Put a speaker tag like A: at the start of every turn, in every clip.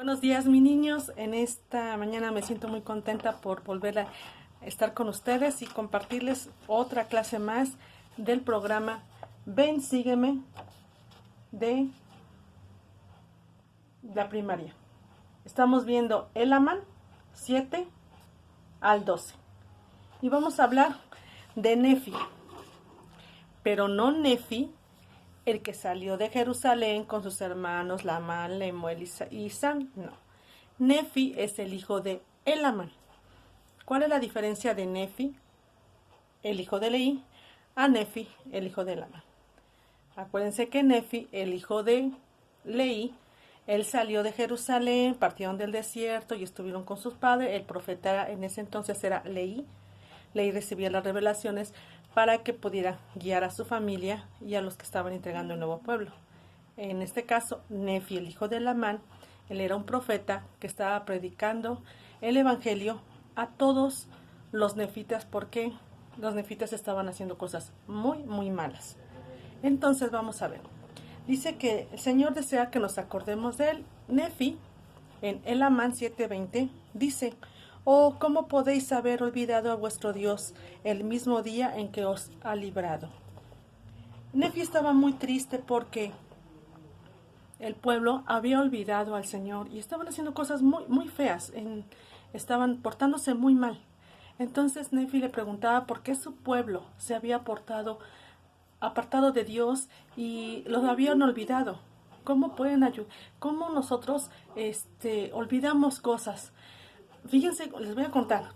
A: Buenos días, mis niños. En esta mañana me siento muy contenta por volver a estar con ustedes y compartirles otra clase más del programa Ven, sígueme de la primaria. Estamos viendo Elaman 7 al 12 y vamos a hablar de Nefi, pero no Nefi, el que salió de Jerusalén con sus hermanos Lamán, Lemuel y Sam, no. Nefi es el hijo de Elaman. ¿Cuál es la diferencia de Nefi, el hijo de Leí, a Nefi, el hijo de Elaman? Acuérdense que Nefi, el hijo de Leí, él salió de Jerusalén, partieron del desierto y estuvieron con sus padres. El profeta en ese entonces era Leí. Leí recibía las revelaciones para que pudiera guiar a su familia y a los que estaban entregando el nuevo pueblo. En este caso, Nefi, el hijo de Lamán, él era un profeta que estaba predicando el evangelio a todos los nefitas porque los nefitas estaban haciendo cosas muy malas. Entonces vamos a ver. Dice que el Señor desea que nos acordemos de él. Nefi, en Elaman 7:20, dice: Oh, ¿cómo podéis haber olvidado a vuestro Dios el mismo día en que os ha librado? Nefi estaba muy triste porque el pueblo había olvidado al Señor y estaban haciendo cosas muy feas, estaban portándose muy mal. Entonces Nefi le preguntaba por qué su pueblo se había apartado de Dios y los habían olvidado. ¿Cómo pueden ayudar? ¿Cómo nosotros olvidamos cosas? Fíjense, les voy a contar.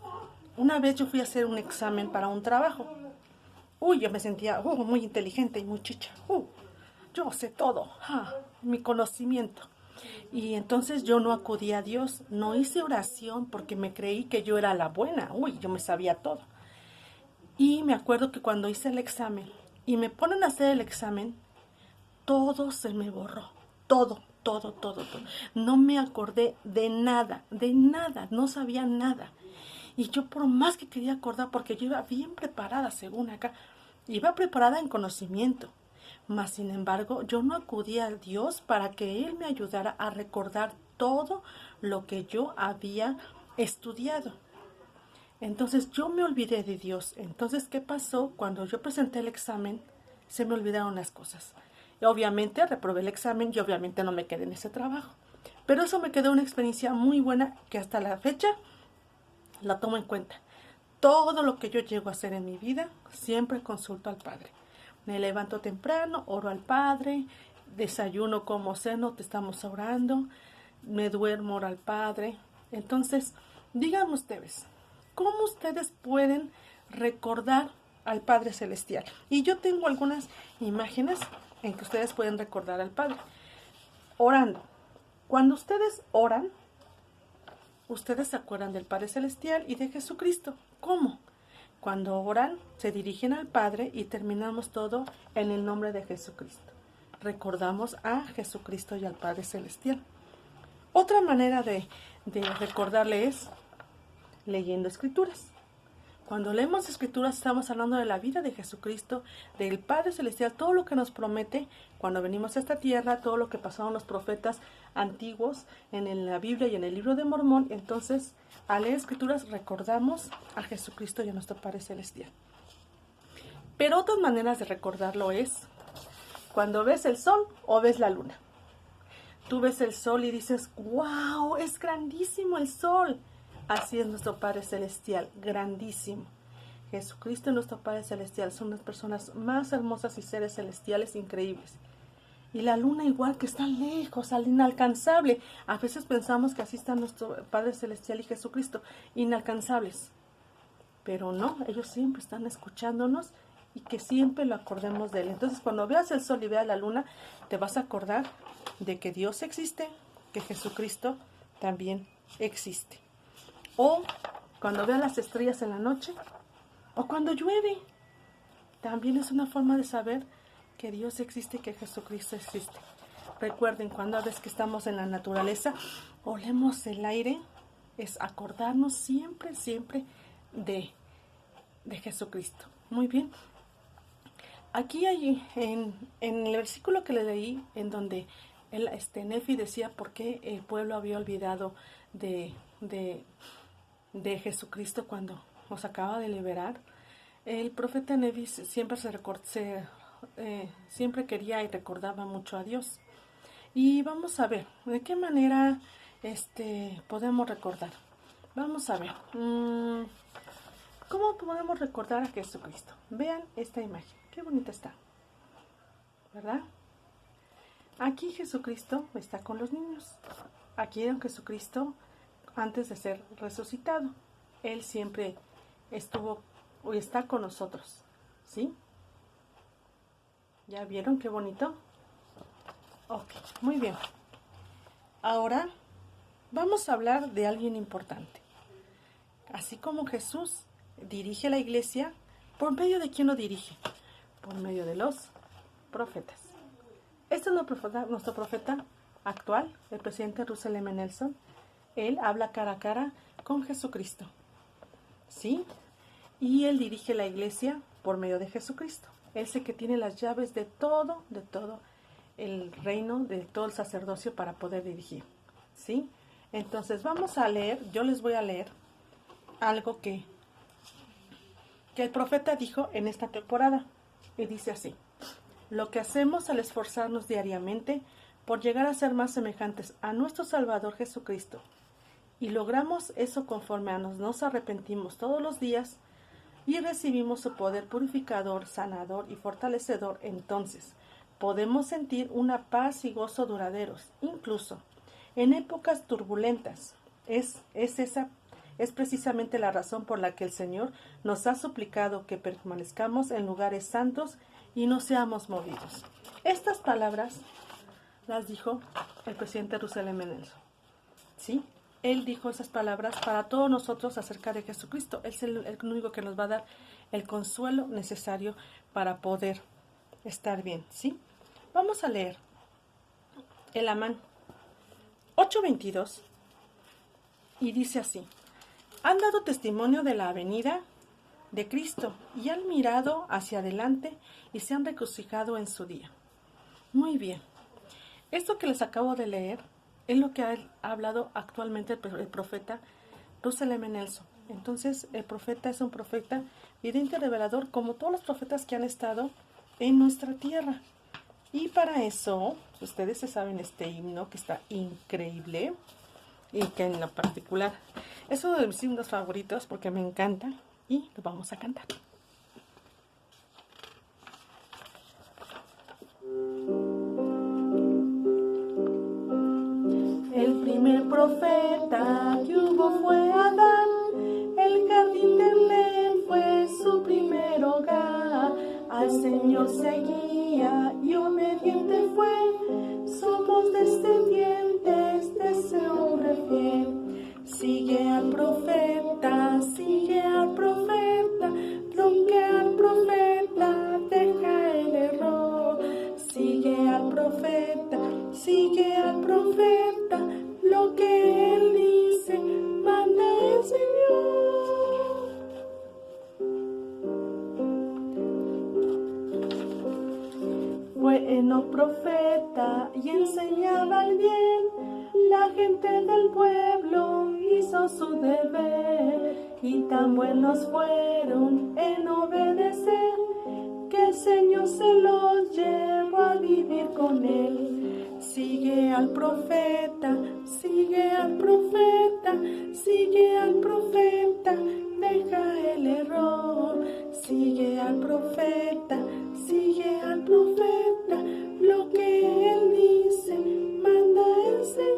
A: Una vez yo fui a hacer un examen para un trabajo. Yo me sentía muy inteligente y muy chicha. Yo sé todo, mi conocimiento. Y entonces yo no acudí a Dios, no hice oración porque me creí que yo era la buena. Yo me sabía todo. Y me acuerdo que cuando hice el examen y me ponen a hacer el examen, todo se me borró. Todo. No me acordé de nada, no sabía nada. Y yo por más que quería acordar, porque yo iba bien preparada, según acá, iba preparada en conocimiento. Mas, sin embargo, yo no acudí a Dios para que Él me ayudara a recordar todo lo que yo había estudiado. Entonces yo me olvidé de Dios. Entonces, ¿qué pasó? Cuando yo presenté el examen, se me olvidaron las cosas. Y obviamente reprobé el examen y obviamente no me quedé en ese trabajo. Pero eso me quedó una experiencia muy buena que hasta la fecha la tomo en cuenta. Todo lo que yo llego a hacer en mi vida, siempre consulto al Padre. Me levanto temprano, oro al Padre, desayuno, como ceno, te estamos orando, me duermo, oro al Padre. Entonces, díganme ustedes, ¿cómo ustedes pueden recordar al Padre Celestial? Y yo tengo algunas imágenes en que ustedes pueden recordar al Padre. Orando. Cuando ustedes oran, ustedes se acuerdan del Padre Celestial y de Jesucristo. ¿Cómo? Cuando oran, se dirigen al Padre y terminamos todo en el nombre de Jesucristo. Recordamos a Jesucristo y al Padre Celestial. Otra manera de recordarle es leyendo escrituras. Cuando leemos escrituras estamos hablando de la vida de Jesucristo, del Padre Celestial, todo lo que nos promete cuando venimos a esta tierra, todo lo que pasaron los profetas antiguos en la Biblia y en el libro de Mormón. Entonces, al leer escrituras recordamos a Jesucristo y a nuestro Padre Celestial. Pero otras maneras de recordarlo es cuando ves el sol o ves la luna. Tú ves el sol y dices, ¡wow! Es grandísimo el sol. Así es nuestro Padre Celestial, grandísimo. Jesucristo y nuestro Padre Celestial son las personas más hermosas y seres celestiales increíbles. Y la luna igual, que está lejos, al inalcanzable. A veces pensamos que así está nuestro Padre Celestial y Jesucristo, inalcanzables. Pero no, ellos siempre están escuchándonos y que siempre lo acordemos de Él. Entonces, cuando veas el sol y veas la luna, te vas a acordar de que Dios existe, que Jesucristo también existe. O cuando veas las estrellas en la noche, o cuando llueve. También es una forma de saber que Dios existe y que Jesucristo existe. Recuerden, cuando ves que estamos en la naturaleza, olemos el aire, es acordarnos siempre de Jesucristo. Muy bien. Aquí hay en el versículo que le leí, en donde Nefi decía por qué el pueblo había olvidado de, de Jesucristo cuando nos acaba de liberar. El profeta Nefi siempre siempre quería y recordaba mucho a Dios. Y vamos a ver de qué manera podemos recordar. Vamos a ver. ¿Cómo podemos recordar a Jesucristo? Vean esta imagen. Qué bonita está, ¿verdad? Aquí Jesucristo está con los niños. Aquí era Jesucristo antes de ser resucitado. Él siempre estuvo o está con nosotros, ¿sí? ¿Ya vieron qué bonito? Ok, muy bien. Ahora vamos a hablar de alguien importante. Así como Jesús dirige la iglesia, ¿por medio de quién lo dirige? Por medio de los profetas. Este es nuestro profeta actual, el presidente Russell M. Nelson. Él habla cara a cara con Jesucristo, ¿sí? Y él dirige la iglesia por medio de Jesucristo. Él es el que tiene las llaves de todo el reino, de todo el sacerdocio para poder dirigir, ¿sí? Entonces vamos a leer, yo les voy a leer algo que el profeta dijo en esta temporada. Y dice así: lo que hacemos al esforzarnos diariamente por llegar a ser más semejantes a nuestro Salvador Jesucristo, y logramos eso conforme a nos arrepentimos todos los días y recibimos su poder purificador, sanador y fortalecedor, entonces podemos sentir una paz y gozo duraderos, incluso en épocas turbulentas. Es precisamente la razón por la que el Señor nos ha suplicado que permanezcamos en lugares santos y no seamos movidos. Estas palabras las dijo el presidente Russell M. Nelson, ¿sí? Él dijo esas palabras para todos nosotros acerca de Jesucristo. Él es el único que nos va a dar el consuelo necesario para poder estar bien, ¿sí? Vamos a leer el Amán 8:22 y dice así: han dado testimonio de la venida de Cristo y han mirado hacia adelante y se han regocijado en su día. Muy bien. Esto que les acabo de leer es lo que ha hablado actualmente el profeta Russell M. Nelson. Entonces, el profeta es un profeta vidente revelador, como todos los profetas que han estado en nuestra tierra. Y para eso, ustedes se saben este himno que está increíble y que en lo particular es uno de mis himnos favoritos porque me encanta y lo vamos a cantar. El primer profeta que hubo fue Adán, el jardín de Edén fue su primer hogar. Al Señor seguía y obediente fue, somos descendientes de ese hombre fiel. Sigue al profeta, lo que al profeta deja el error. Sigue al profeta, lo que él dice, manda el Señor. Fue Enoc profeta y enseñaba el bien, la gente del pueblo hizo su deber, y tan buenos fueron en obedecer, que el Señor se los llevó a vivir con él. Sigue al profeta, deja el error. Sigue al profeta, lo que él dice, manda el Señor.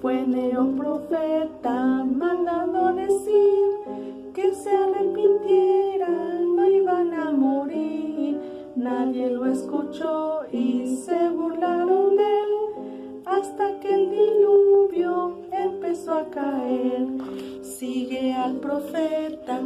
A: Fue Neón profeta mandando decir que se arrepintieran, no iban a morir. Nadie lo escuchó y se burlaron de él, hasta que el diluvio empezó a caer. Sigue al profeta,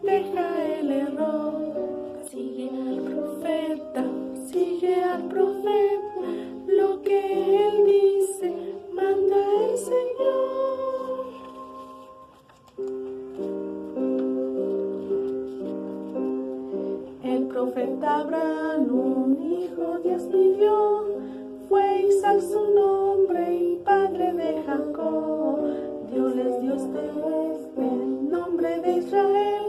A: deja el error. Sigue al profeta, lo que él dice, manda el Señor. profeta Abraham un hijo Dios pidió, fue Isaac su nombre y padre de Jacob. Dios les dio el nombre de Israel,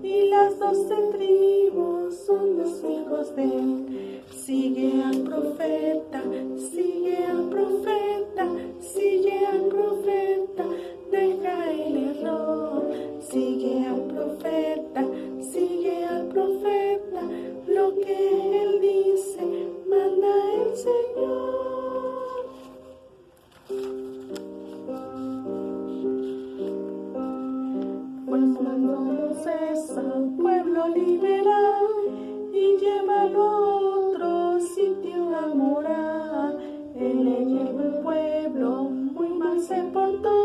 A: y las 12 tribus son los hijos de él. Sigue al profeta, sigue al profeta, sigue al profeta, deja el error. Sigue al profeta, sigue al profeta, lo que él dice, manda el Señor. Fue entonces al pueblo liberar y llévalo a otro sitio a morar. Él le llevó el pueblo, muy mal se portó,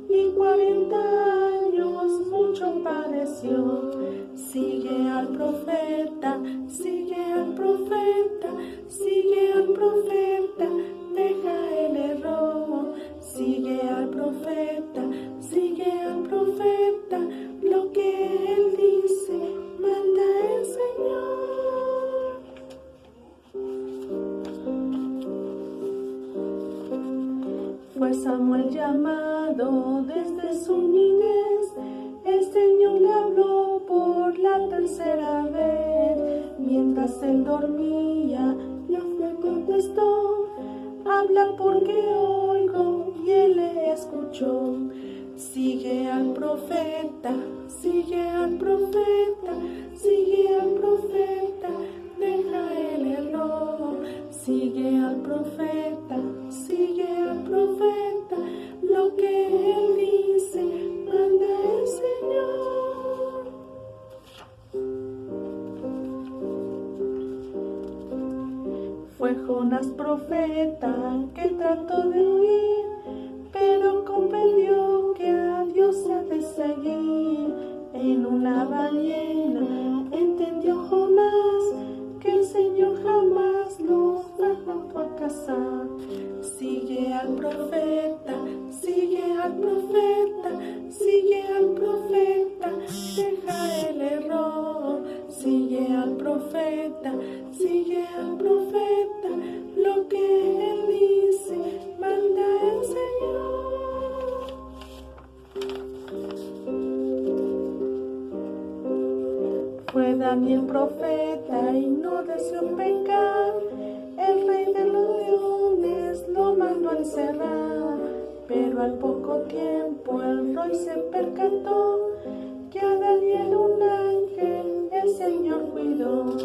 A: y 40 años mucho padeció. Sigue al profeta, sigue al profeta, sigue al profeta, deja el error. Sigue al profeta, sigue al profeta, lo que él dice, manda el Señor. Fue Samuel llamado desde su niñez, el Señor le habló por la tercera vez. Mientras él dormía, Dios le contestó, habla porque oigo, y él le escuchó. Sigue al profeta, sigue al profeta, sigue al profeta, deja el error. Sigue al profeta, sigue al profeta, lo que él dice, manda el Señor. Fue Jonás profeta que trató de huir, pero comprendió que a Dios se ha de seguir. En una ballena entendió Jonás que el Señor jamás los va a fracasar. Sigue al profeta, sigue al profeta, sigue al profeta, deja el error. Sigue al profeta, sigue al profeta, lo que él dice, manda el Señor. Fue Daniel profeta y no deseó pecar. El rey de los leones lo mandó a encerrar, pero al poco tiempo el rey se percató que a Daniel un ángel el Señor cuidó.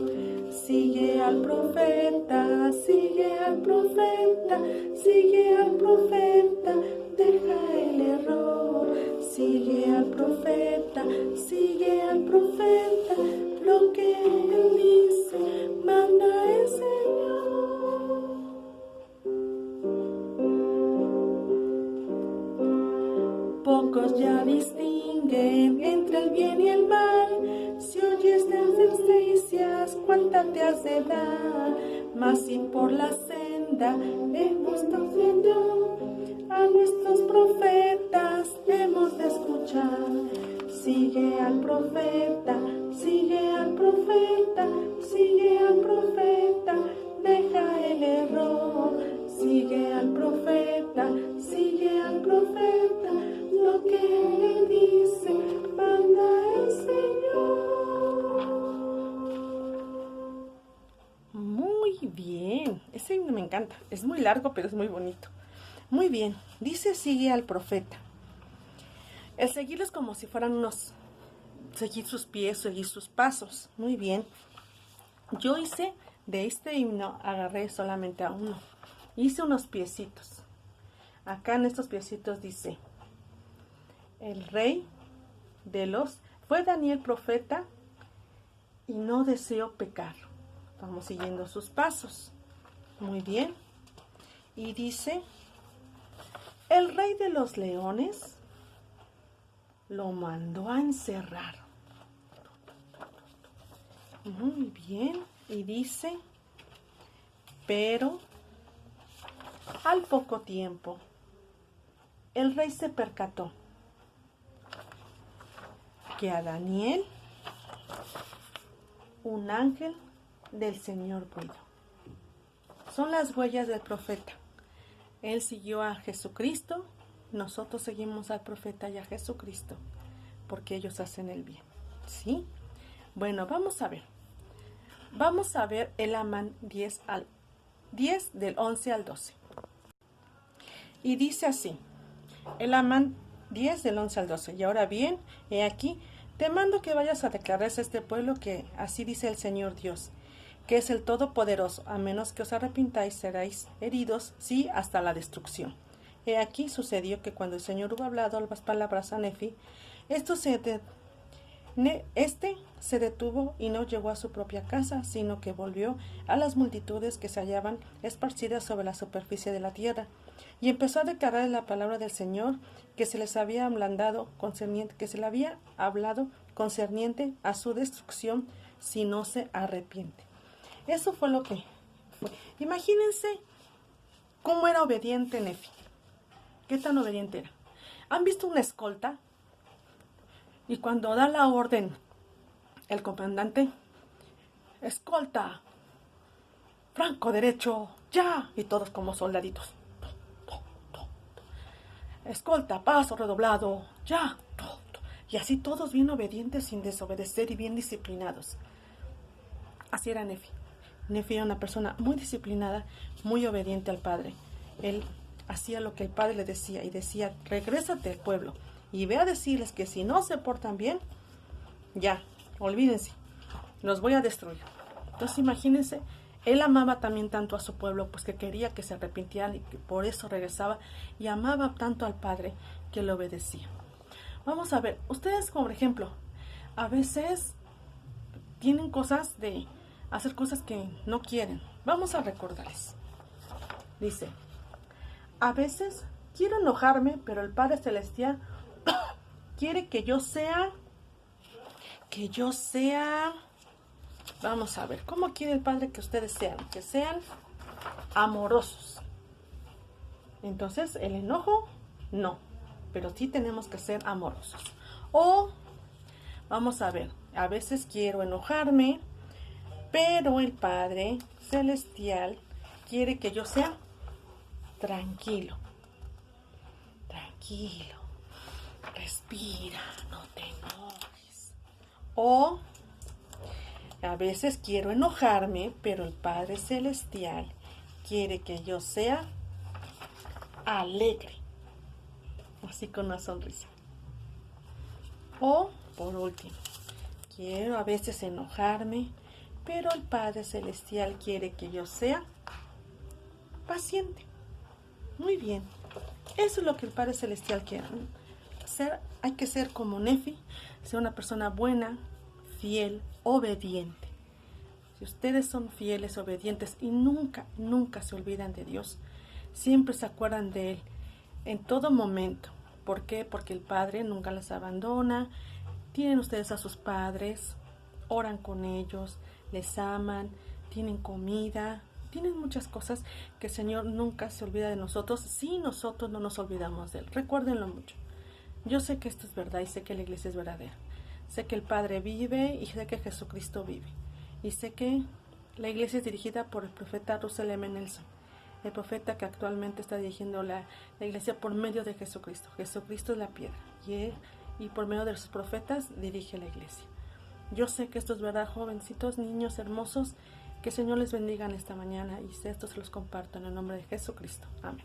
A: Sigue al profeta, sigue al profeta, sigue al profeta, deja el error. Sigue al profeta, sigue al profeta, lo que él dice, manda el Señor. Pocos ya distinguen entre el bien y el mal. Si oyes las noticias, cuánta te has de dar. Mas si por la senda hemos confiado, a nuestros profetas hemos de escuchar. Sigue al profeta, sigue al profeta, sigue al profeta, deja el error. Sigue al profeta, sigue al profeta, lo que él dice, manda el Señor. Muy bien, ese himno me encanta, es muy largo pero es muy bonito. Muy bien, dice sigue al profeta. El seguirlo es como si fueran unos, seguir sus pies, seguir sus pasos. Muy bien. Yo hice de este himno, agarré solamente a uno. Hice unos piecitos. Acá en estos piecitos dice, el rey de los, fue Daniel profeta y no deseó pecar. Vamos siguiendo sus pasos. Muy bien. Y dice, el rey de los leones lo mandó a encerrar. Muy bien. Y dice, pero al poco tiempo el rey se percató que a Daniel un ángel del Señor cuidó. Son las huellas del profeta. Él siguió a Jesucristo, nosotros seguimos al profeta y a Jesucristo, porque ellos hacen el bien. ¿Sí? Bueno, vamos a ver. Vamos a ver el Amán 10 del 11 al 12. Y dice así, el Amán 10 del 11 al 12. Y ahora bien, he aquí, te mando que vayas a declararse a este pueblo que así dice el Señor Dios, que es el Todopoderoso, a menos que os arrepintáis seréis heridos, sí, hasta la destrucción. He aquí sucedió que cuando el Señor hubo hablado las palabras a Nefi, este se detuvo y no llegó a su propia casa, sino que volvió a las multitudes que se hallaban esparcidas sobre la superficie de la tierra, y empezó a declarar la palabra del Señor que se les había hablado concerniente a su destrucción si no se arrepiente. Eso fue lo que fue. Imagínense cómo era obediente Nefi. ¿Qué tan obediente era? ¿Han visto una escolta? Y cuando da la orden el comandante, escolta, franco derecho, ya, y todos como soldaditos. Escolta, paso redoblado, ya, y así todos bien obedientes sin desobedecer y bien disciplinados. Así era Nefi. Nefi era una persona muy disciplinada, muy obediente al padre. Él hacía lo que el padre le decía y decía, regrésate al pueblo y ve a decirles que si no se portan bien, ya, olvídense, los voy a destruir. Entonces imagínense, él amaba también tanto a su pueblo, pues que quería que se arrepintieran y que por eso regresaba, y amaba tanto al padre que le obedecía. Vamos a ver, ustedes por ejemplo, a veces tienen cosas de hacer cosas que no quieren. Vamos a recordarles. Dice, a veces quiero enojarme, pero el Padre Celestial quiere que yo sea, vamos a ver, ¿cómo quiere el Padre que ustedes sean? Que sean amorosos. Entonces, el enojo, no, pero sí tenemos que ser amorosos. O, vamos a ver, a veces quiero enojarme, pero el Padre Celestial quiere que yo sea tranquilo. Tranquilo. Respira, no te enojes. O a veces quiero enojarme, pero el Padre Celestial quiere que yo sea alegre. Así con una sonrisa. O, por último, quiero a veces enojarme, pero el Padre Celestial quiere que yo sea paciente. Muy bien. Eso es lo que el Padre Celestial quiere. Hay que ser como Nefi, ser una persona buena, fiel, obediente. Si ustedes son fieles, obedientes y nunca se olvidan de Dios, siempre se acuerdan de Él en todo momento. ¿Por qué? Porque el Padre nunca les abandona. Tienen ustedes a sus padres, oran con ellos, les aman, tienen comida, tienen muchas cosas que el Señor nunca se olvida de nosotros si nosotros no nos olvidamos de Él. Recuérdenlo mucho. Yo sé que esto es verdad y sé que la iglesia es verdadera. Sé que el Padre vive y sé que Jesucristo vive. Y sé que la iglesia es dirigida por el profeta Russell M. Nelson, el profeta que actualmente está dirigiendo la iglesia por medio de Jesucristo. Jesucristo es la piedra y por medio de sus profetas dirige la iglesia. Yo sé que esto es verdad, jovencitos, niños hermosos. Que el Señor les bendiga en esta mañana y esto se los comparto en el nombre de Jesucristo. Amén.